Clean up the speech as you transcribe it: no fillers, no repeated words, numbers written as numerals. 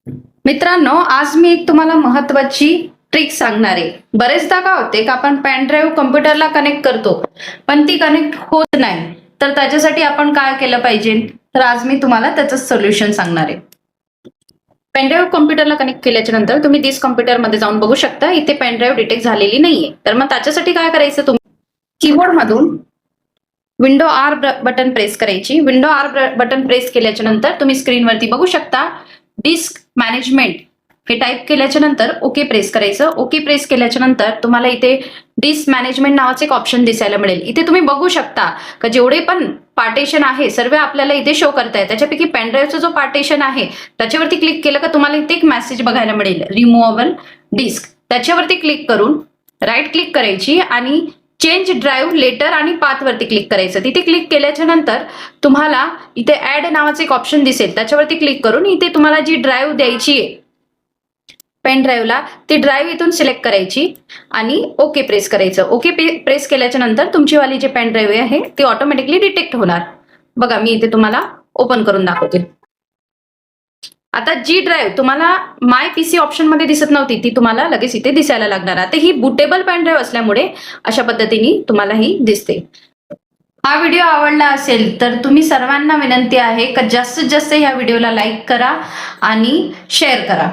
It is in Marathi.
मित्रांनो, आज मी एक तुम्हाला महत्वाची ट्रिक सांगणार आहे. बरेचदा काय होते की आपण पेन ड्राईव्ह कम्प्युटरला कनेक्ट करतो, पण ती कनेक्ट होत नाही. तर त्याच्यासाठी आपण काय केलं पाहिजे? तर आज मी तुम्हाला त्याचं सोल्युशन सांगणार आहे. पेन ड्राईव्ह कम्प्युटरला कनेक्ट केल्याच्या नंतर तुम्ही दिस कम्प्युटरमध्ये जाऊन बघू शकता, इथे पेन ड्राईव्ह डिटेक्ट झालेली नाहीये. तर मग त्याच्यासाठी काय करायचं? तुम्ही कीबोर्डमधून विंडो आर बटन प्रेस करायची. विंडो आर बटन प्रेस केल्याच्या नंतर तुम्ही स्क्रीनवरती बघू शकता डिस्क मॅनेजमेंट हे टाईप केल्याच्या नंतर ओके प्रेस करायचं. ओके प्रेस केल्याच्या नंतर तुम्हाला इथे डिस्क मॅनेजमेंट नावाचे एक ऑप्शन दिसायला मिळेल. इथे तुम्ही बघू शकता का जेवढे पण पार्टेशन आहे सर्व आपल्याला इथे शो करताय. त्याच्यापैकी पेनड्राईव्हचा जो पार्टेशन आहे त्याच्यावरती क्लिक केलं का तुम्हाला इथे एक मेसेज बघायला मिळेल, रिमूव्हेबल डिस्क. त्याच्यावरती क्लिक करून राईट क्लिक करायची आणि चेंज ड्राईव्ह लेटर आणि पाथ वरती क्लिक करायचं. तिथे क्लिक केल्याच्या नंतर तुम्हाला इथे ऍड नावाचे एक ऑप्शन दिसेल, त्याच्यावरती क्लिक करून इथे तुम्हाला जी ड्राईव्ह द्यायची आहे पेन ड्राईव्हला ती ड्राईव्ह इथून सिलेक्ट करायची आणि ओके प्रेस करायचं. ओके प्रेस केल्याच्या नंतर तुमची वाली जी पेन ड्राईव्ह आहे ती ऑटोमॅटिकली डिटेक्ट होणार. बघा, मी इथे तुम्हाला ओपन करून दाखवते. आता जी ड्राईव्ह तुम्हाला माय पीसी ऑप्शन मध्ये दिसत नव्हती ती तुम्हाला लगेच इथे दिसायला लागणार. आता ही बुटेबल पेन ड्राईव्ह असल्यामुळे अशा पद्धतीने तुम्हाला ही दिसते. हा व्हिडिओ आवडला असेल तर तुम्ही सर्वांना विनंती आहे की जास्तीत जास्त या व्हिडिओला लाईक करा आणि शेअर करा.